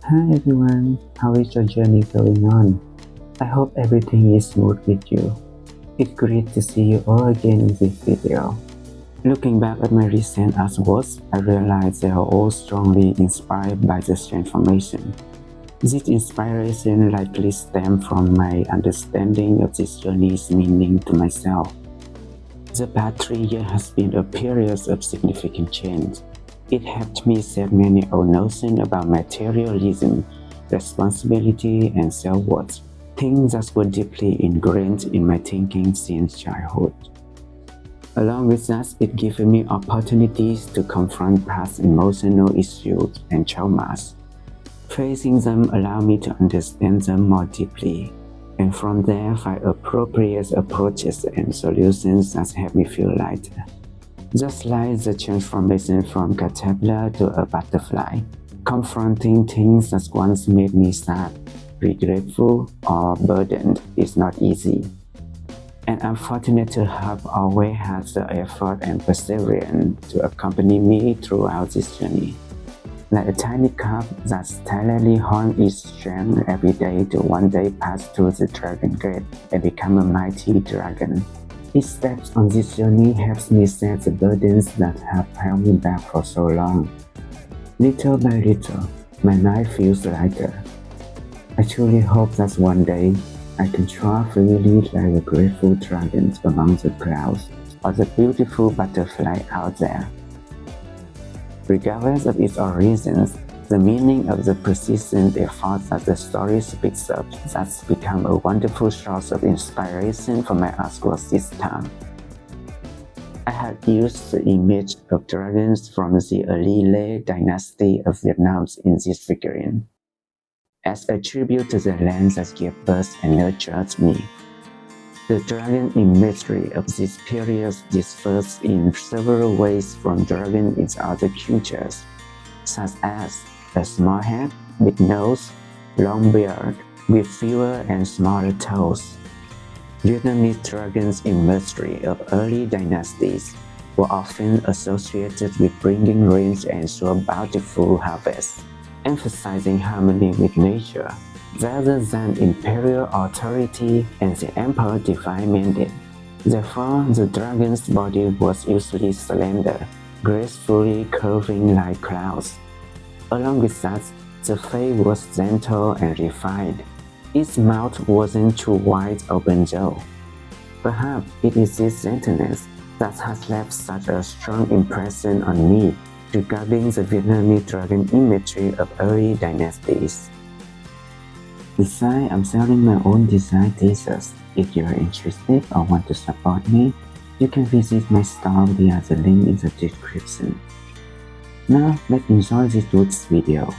Hi everyone, how is your journey going on? I hope everything is smooth with you. It's great to see you all again in this video. Looking back at my recent artworks, I realized they are all strongly inspired by this transformation. This inspiration likely stemmed from my understanding of this journey's meaning to myself. The past 3 years has been a period of significant change. It helped me set many old notions about materialism, responsibility, and self-worth, things that were deeply ingrained in my thinking since childhood. Along with that, it gave me opportunities to confront past emotional issues and traumas. Facing them allowed me to understand them more deeply, and from there find appropriate approaches and solutions that help me feel lighter. Just like the transformation from caterpillar to a butterfly, confronting things that once made me sad, regretful, or burdened is not easy. And I'm fortunate to have always had the effort and perseverance to accompany me throughout this journey. Like a tiny carp that tirelessly hones its strength every day to one day pass through the dragon gate and become a mighty dragon. Each step on this journey helps me set the burdens that have held me back for so long. Little by little, my life feels lighter. I truly hope that one day I can soar freely like a grateful dragon among the clouds or the beautiful butterfly out there. Regardless of its origins, the meaning of the persistent effort that the story speaks of has become a wonderful source of inspiration for my artworks this time. I had used the image of dragons from the early Lê dynasty of Vietnam in this figurine, as a tribute to the land that gave birth and nurtured me. The dragon imagery of this period differs in several ways from dragons in other cultures, such as a small head, big nose, long beard, with fewer and smaller toes. Vietnamese dragons imagery of early dynasties were often associated with bringing rains and sure bountiful harvests, emphasizing harmony with nature, rather than imperial authority and the emperor's divine mandate. Therefore, the dragon's body was usually slender, gracefully curving like clouds. Along with that, the face was gentle and refined. Its mouth wasn't too wide open though. Perhaps it is this gentleness that has left such a strong impression on me regarding the Vietnamese dragon imagery of early dynasties. Besides, I'm selling my own design t-shirts. If you're interested or want to support me, you can visit my store via the link in the description. Now, let's enjoy this week's video.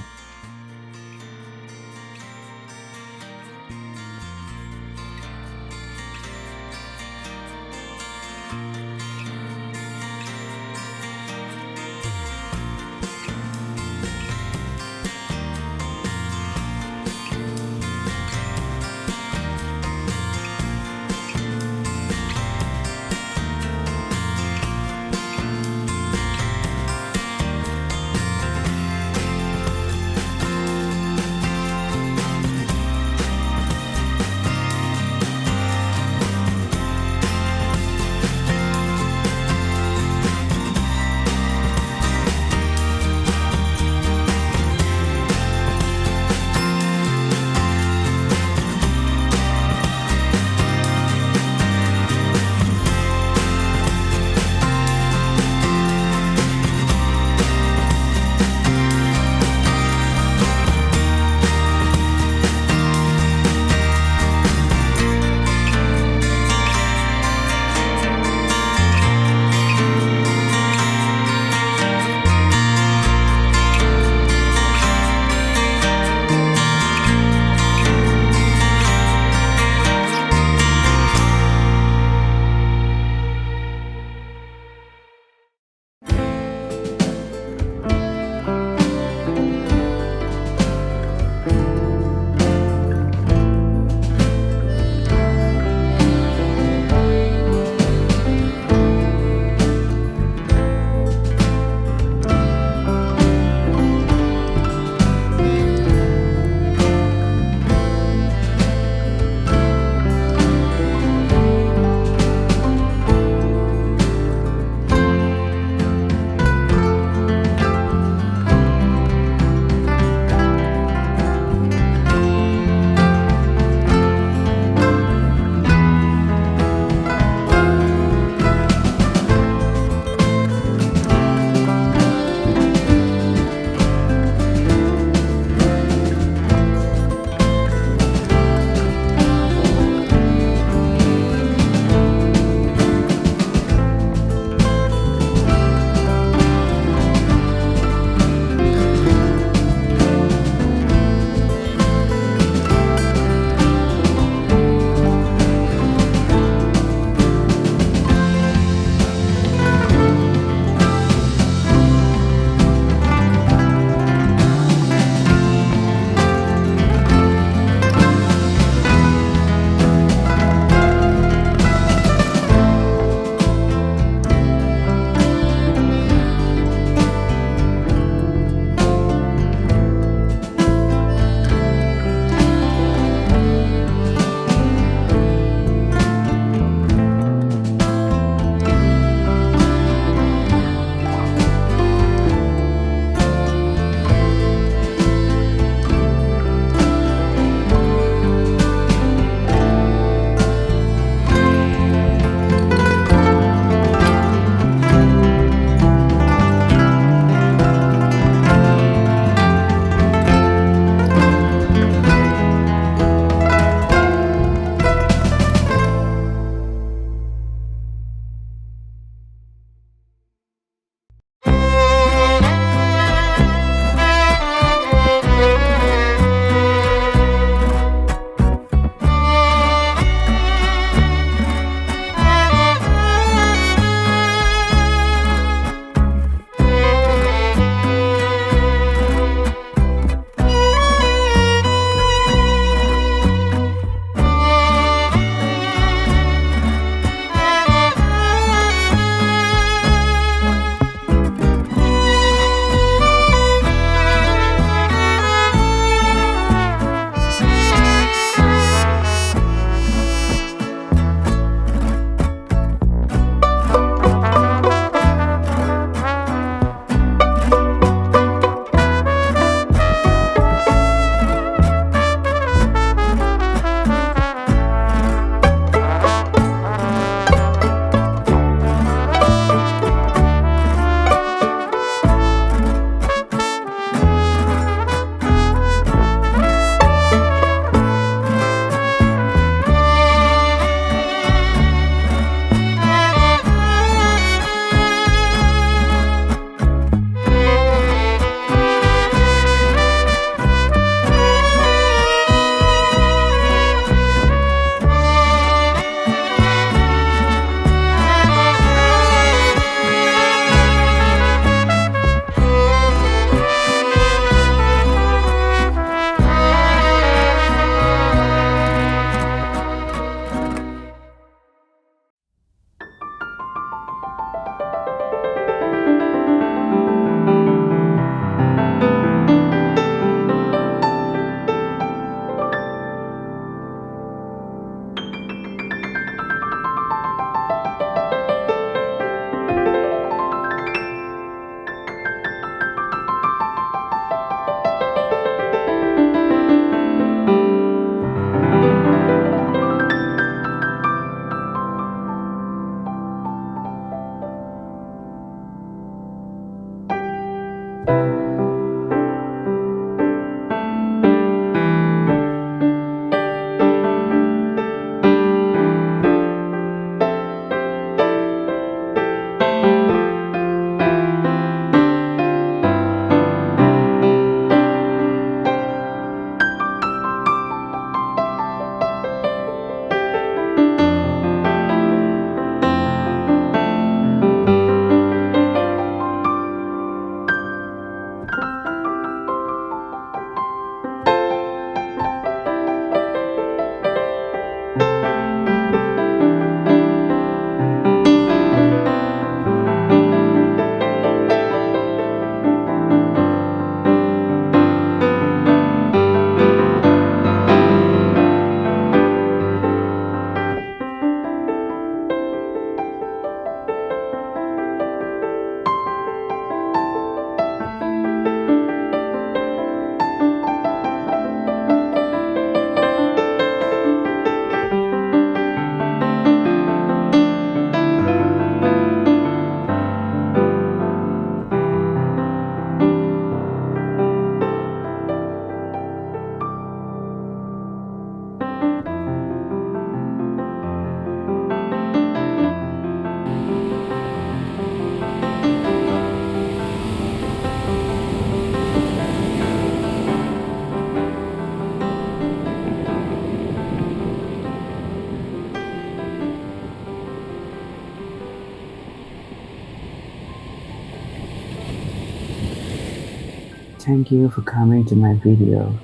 thank you for coming to my video.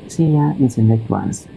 See ya in the next ones.